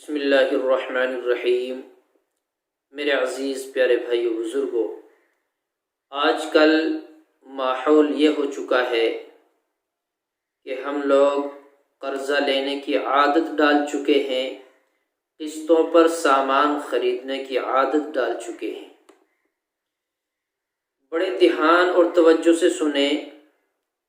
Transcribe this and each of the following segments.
بسم اللہ الرحمن الرحیم۔ میرے عزیز پیارے بھائیو بزرگوں، آج کل ماحول یہ ہو چکا ہے کہ ہم لوگ قرضہ لینے کی عادت ڈال چکے ہیں، قسطوں پر سامان خریدنے کی عادت ڈال چکے ہیں۔ بڑے دھیان اور توجہ سے سنیں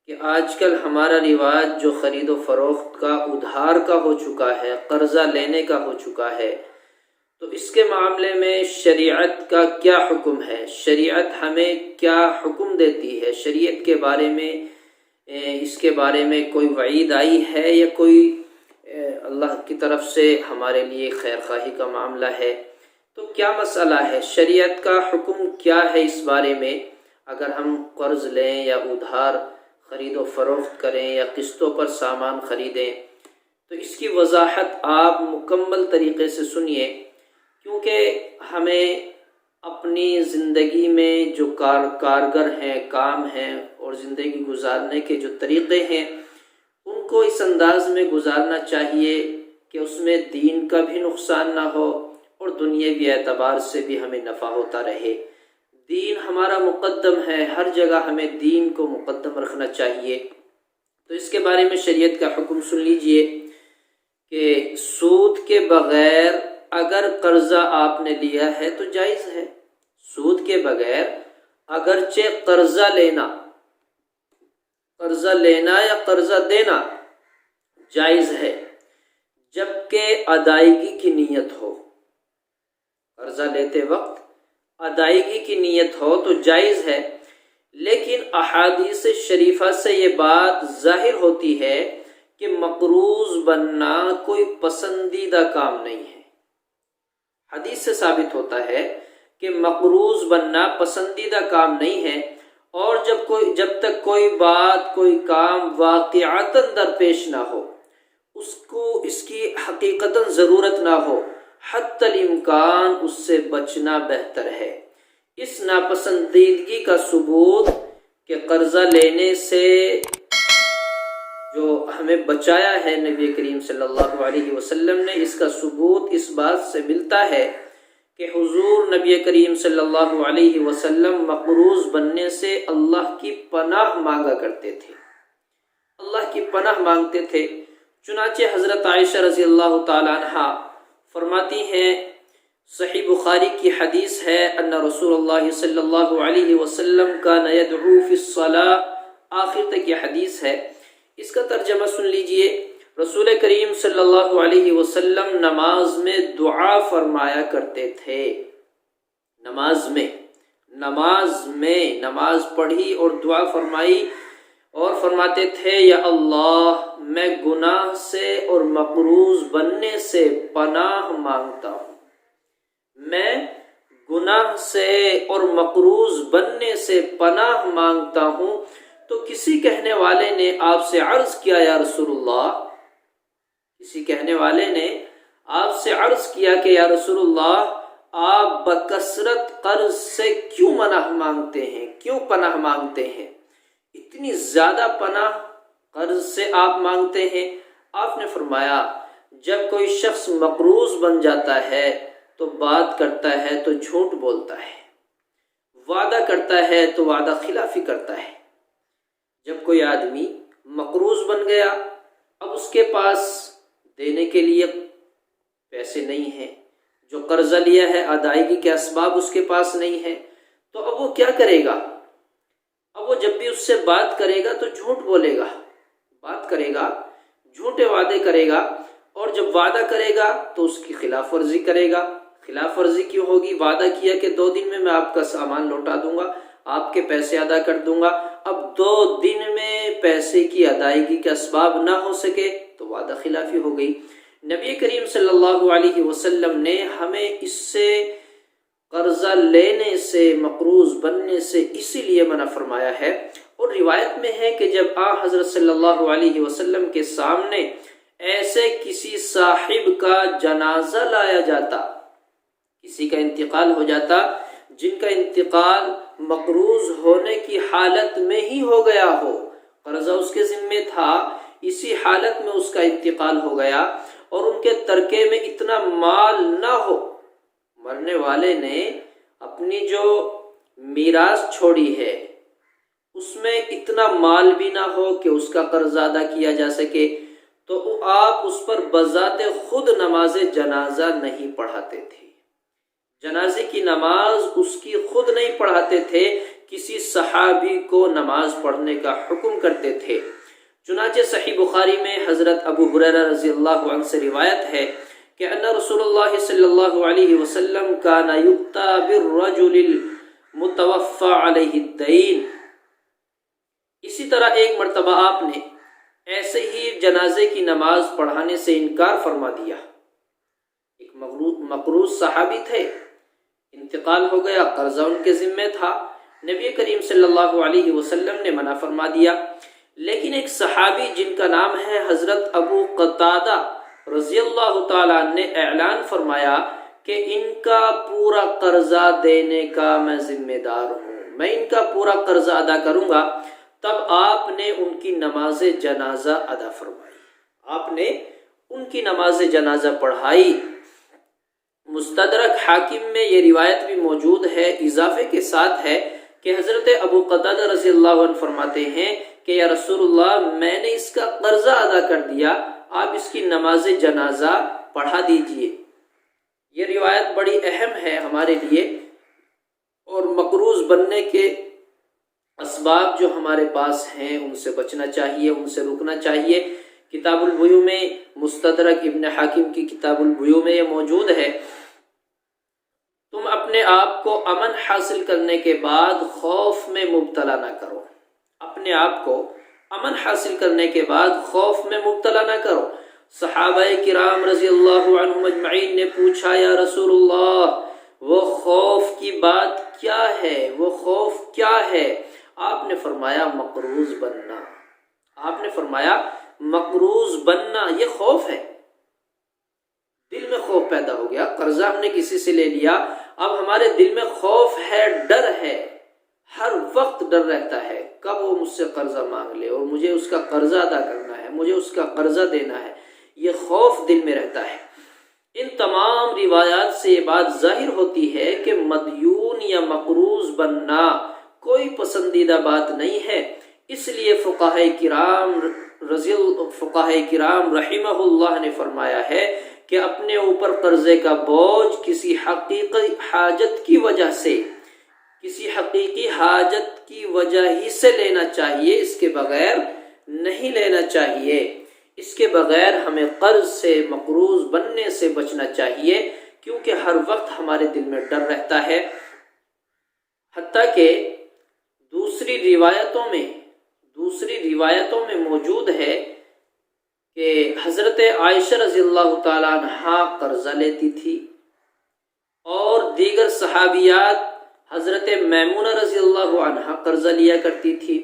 کہ آج کل ہمارا رواج جو خرید و فروخت کا ادھار کا ہو چکا ہے، قرضہ لینے کا ہو چکا ہے، تو اس کے معاملے میں شریعت کا کیا حکم ہے؟ شریعت ہمیں کیا حکم دیتی ہے؟ شریعت کے بارے میں اس کے بارے میں کوئی وعید آئی ہے یا کوئی اللہ کی طرف سے ہمارے لیے خیر خواہی کا معاملہ ہے؟ تو کیا مسئلہ ہے؟ شریعت کا حکم کیا ہے اس بارے میں؟ اگر ہم قرض لیں یا ادھار خرید و فروخت کریں یا قسطوں پر سامان خریدیں تو اس کی وضاحت آپ مکمل طریقے سے سنیے، کیونکہ ہمیں اپنی زندگی میں جو کارگر ہیں، کام ہیں اور زندگی گزارنے کے جو طریقے ہیں ان کو اس انداز میں گزارنا چاہیے کہ اس میں دین کا بھی نقصان نہ ہو اور دنیاوی اعتبار سے بھی ہمیں نفع ہوتا رہے۔ دین ہمارا مقدم ہے، ہر جگہ ہمیں دین کو مقدم رکھنا چاہیے۔ تو اس کے بارے میں شریعت کا حکم سن لیجئے کہ سود کے بغیر اگر قرضہ آپ نے لیا ہے تو جائز ہے۔ سود کے بغیر اگرچہ قرضہ لینا یا قرضہ دینا جائز ہے، جبکہ ادائیگی کی نیت ہو۔ قرضہ لیتے وقت ادائیگی کی نیت ہو تو جائز ہے، لیکن احادیث شریفہ سے یہ بات ظاہر ہوتی ہے کہ مقروض بننا کوئی پسندیدہ کام نہیں ہے۔ حدیث سے ثابت ہوتا ہے کہ مقروض بننا پسندیدہ کام نہیں ہے، اور جب تک کوئی بات، کوئی کام واقعتاً درپیش نہ ہو، اس کی حقیقتاً ضرورت نہ ہو، حتی الامکان اس سے بچنا بہتر ہے۔ اس ناپسندیدگی کا ثبوت کہ قرضہ لینے سے جو ہمیں بچایا ہے نبی کریم صلی اللہ علیہ وسلم نے، اس کا ثبوت اس بات سے ملتا ہے کہ حضور نبی کریم صلی اللہ علیہ وسلم مقروض بننے سے اللہ کی پناہ مانگا کرتے تھے، اللہ کی پناہ مانگتے تھے۔ چنانچہ حضرت عائشہ رضی اللہ تعالی عنہا فرماتی ہیں، صحیح بخاری کی حدیث ہے، ان رسول اللہ صلی اللہ علیہ وسلم کان یدعو فی الصلاۃ، آخر تک یہ حدیث ہے۔ اس کا ترجمہ سن لیجئے، رسول کریم صلی اللہ علیہ وسلم نماز میں دعا فرمایا کرتے تھے۔ نماز پڑھی اور دعا فرمائی اور فرماتے تھے، یا اللہ میں گناہ سے اور مقروض بننے سے پناہ مانگتا ہوں، میں گناہ سے اور مقروض بننے سے پناہ مانگتا ہوں۔ تو کسی کہنے والے نے آپ سے عرض کیا، یا رسول اللہ، کسی کہنے والے نے آپ سے عرض کیا کہ یا رسول اللہ، آپ بکثرت قرض سے کیوں پناہ مانگتے ہیں؟ اتنی زیادہ پناہ قرض سے آپ مانگتے ہیں؟ آپ نے فرمایا، جب کوئی شخص مقروض بن جاتا ہے تو بات کرتا ہے تو جھوٹ بولتا ہے، وعدہ کرتا ہے تو وعدہ خلافی کرتا ہے۔ جب کوئی آدمی مقروض بن گیا، اب اس کے پاس دینے کے لیے پیسے نہیں ہیں، جو قرضہ لیا ہے ادائیگی کے اسباب اس کے پاس نہیں ہیں، تو اب وہ کیا کرے گا؟ اب وہ جب بھی اس سے بات کرے گا تو جھوٹ بولے گا، بات کرے گا، جھوٹے وعدے کرے گا، اور جب وعدہ کرے گا تو اس کی خلاف ورزی کرے گا۔ خلاف ورزی کیوں ہوگی؟ وعدہ کیا کہ 2 دن میں آپ کا سامان لوٹا دوں گا، آپ کے پیسے ادا کر دوں گا، اب 2 دن میں پیسے کی ادائیگی کے اسباب نہ ہو سکے تو وعدہ خلافی ہو گئی۔ نبی کریم صلی اللہ علیہ وسلم نے ہمیں اس سے، قرضہ لینے سے، مقروض بننے سے اسی لیے منع فرمایا ہے۔ اور روایت میں ہے کہ جب حضرت صلی اللہ علیہ وسلم کے سامنے ایسے کسی صاحب کا جنازہ لایا جاتا، کسی کا انتقال ہو جاتا جن کا انتقال مقروض ہونے کی حالت میں ہی ہو گیا ہو، قرضہ اس کے ذمے تھا، اسی حالت میں اس کا انتقال ہو گیا، اور ان کے ترکے میں اتنا مال نہ ہو، مرنے والے نے اپنی جو میراث چھوڑی ہے اس میں اتنا مال بھی نہ ہو کہ اس کا قرض ادا کیا جا سکے، تو آپ اس پر بذات خود نماز جنازہ نہیں پڑھاتے تھے۔ جنازے کی نماز اس کی خود نہیں پڑھاتے تھے، کسی صحابی کو نماز پڑھنے کا حکم کرتے تھے۔ چنانچہ صحیح بخاری میں حضرت ابو ہریرہ رضی اللہ عنہ سے روایت ہے کہ ان رسول اللہ صلی اللہ علیہ وسلم کان یؤتی بالرجل المتوفى علیہ الدین۔ اسی طرح ایک مرتبہ آپ نے ایسے ہی جنازے کی نماز پڑھانے سے انکار فرما دیا۔ ایک مقروض صحابی تھے، انتقال ہو گیا، قرضہ ان کے ذمہ تھا، نبی کریم صلی اللہ علیہ وسلم نے منع فرما دیا۔ لیکن ایک صحابی جن کا نام ہے حضرت ابو قتادہ رضی اللہ تعالیٰ عنہ نے اعلان فرمایا کہ ان کا پورا قرضہ دینے کا میں ذمہ دار ہوں، میں ان کا پورا قرضہ ادا کروں گا۔ تب آپ نے ان کی نماز جنازہ ادا فرمائی، آپ نے ان کی نماز جنازہ پڑھائی۔ مستدرک حاکم میں یہ روایت بھی موجود ہے، اضافے کے ساتھ ہے کہ حضرت ابو قتادہ رضی اللہ عنہ فرماتے ہیں کہ یا رسول اللہ، میں نے اس کا قرضہ ادا کر دیا، آپ اس کی نماز جنازہ پڑھا دیجئے۔ یہ روایت بڑی اہم ہے ہمارے لیے، اور مقروض بننے کے اسباب جو ہمارے پاس ہیں ان سے بچنا چاہیے، ان سے رکنا چاہیے۔ کتاب البیوع میں، مستدرک ابن حاکم کی کتاب البیوع میں یہ موجود ہے۔ تم اپنے آپ کو امن حاصل کرنے کے بعد خوف میں مبتلا نہ کرو، اپنے آپ کو امن حاصل کرنے کے بعد خوف میں مبتلا نہ کرو۔ صحابہ کرام رضی اللہ عنہم اجمعین نے پوچھا یا رسول اللہ، وہ خوف کی بات کیا ہے، وہ خوف کیا ہے؟ آپ نے فرمایا مقروض بننا، آپ نے فرمایا مقروض بننا، یہ خوف ہے۔ دل میں خوف پیدا ہو گیا، قرضہ ہم نے کسی سے لے لیا، اب ہمارے دل میں خوف ہے، ڈر ہے، ہر وقت ڈر رہتا ہے کب وہ مجھ سے قرضہ مانگ لے اور مجھے اس کا قرضہ ادا کرنا ہے، مجھے اس کا قرضہ دینا ہے، یہ خوف دل میں رہتا ہے۔ ان تمام روایات سے یہ بات ظاہر ہوتی ہے کہ مدیون یا مقروض بننا کوئی پسندیدہ بات نہیں ہے۔ اس لیے فقہاء کرام رحمہ اللہ نے فرمایا ہے کہ اپنے اوپر قرضے کا بوجھ کسی حقیقی حاجت کی وجہ سے، کسی حقیقی حاجت کی وجہ ہی سے لینا چاہیے، اس کے بغیر نہیں لینا چاہیے۔ اس کے بغیر ہمیں قرض سے، مقروض بننے سے بچنا چاہیے، کیونکہ ہر وقت ہمارے دل میں ڈر رہتا ہے۔ حتیٰ کہ دوسری روایتوں میں موجود ہے کہ حضرت عائشہ رضی اللہ تعالیٰ عنہا قرضہ لیتی تھی، اور دیگر صحابیات حضرت میمونہ رضی اللہ عنہا قرضہ لیا کرتی تھی۔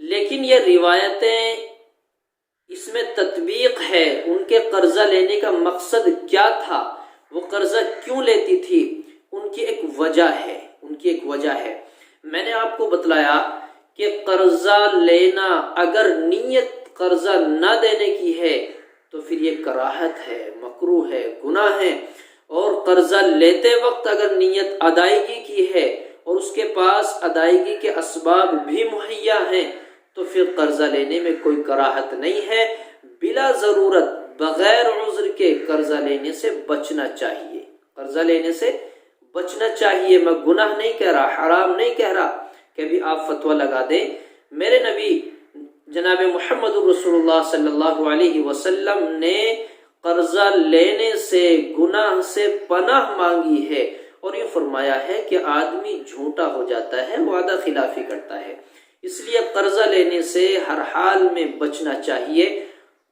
لیکن یہ روایتیں، اس میں تطبیق ہے، ان کے قرضہ لینے کا مقصد کیا تھا، وہ قرضہ کیوں لیتی تھی، ان کی ایک وجہ ہے۔ میں نے آپ کو بتلایا کہ قرضہ لینا، اگر نیت قرضہ نہ دینے کی ہے تو پھر یہ کراہت ہے، مکروہ ہے، گناہ ہے، اور قرضہ لیتے وقت اگر نیت ادائیگی کی ہے اور اس کے پاس ادائیگی کے اسباب بھی مہیا ہیں تو پھر قرضہ لینے میں کوئی کراہت نہیں ہے۔ بلا ضرورت، بغیر عذر کے قرضہ لینے سے بچنا چاہیے، قرضہ لینے سے بچنا چاہیے۔ میں گناہ نہیں کہہ رہا، حرام نہیں کہہ رہا کہ بھی آپ فتویٰ لگا دیں۔ میرے نبی جناب محمد رسول اللہ صلی اللہ علیہ وسلم نے قرضہ لینے سے، گناہ سے پناہ مانگی ہے، اور یہ فرمایا ہے کہ آدمی جھوٹا ہو جاتا ہے، وعدہ خلافی کرتا ہے۔ اس لیے قرضہ لینے سے ہر حال میں بچنا چاہیے۔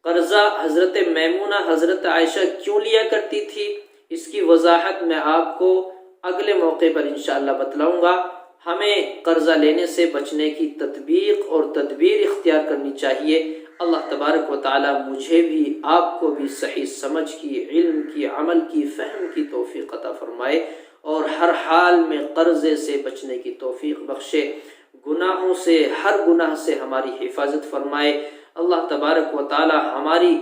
قرضہ حضرت میمونہ، حضرت عائشہ کیوں لیا کرتی تھی، اس کی وضاحت میں آپ کو اگلے موقع پر انشاءاللہ بتلاؤں گا۔ ہمیں قرضہ لینے سے بچنے کی تطبیق اور تدبیر اختیار کرنی چاہیے۔ اللہ تبارک و تعالی مجھے بھی، آپ کو بھی صحیح سمجھ کی، علم کی، عمل کی، فہم کی توفیق عطا فرمائے، اور ہر حال میں قرضے سے بچنے کی توفیق بخشے، گناہوں سے، ہر گناہ سے ہماری حفاظت فرمائے۔ اللہ تبارک و تعالی ہماری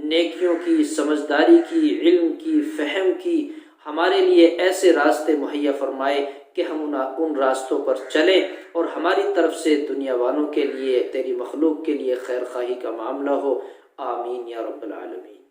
نیکیوں کی، سمجھداری کی، علم کی، فہم کی ہمارے لیے ایسے راستے مہیا فرمائے کہ ہم ان راستوں پر چلیں اور ہماری طرف سے دنیا والوں کے لیے، تیری مخلوق کے لیے خیر خواہی کا معاملہ ہو۔ آمین یا رب العالمین۔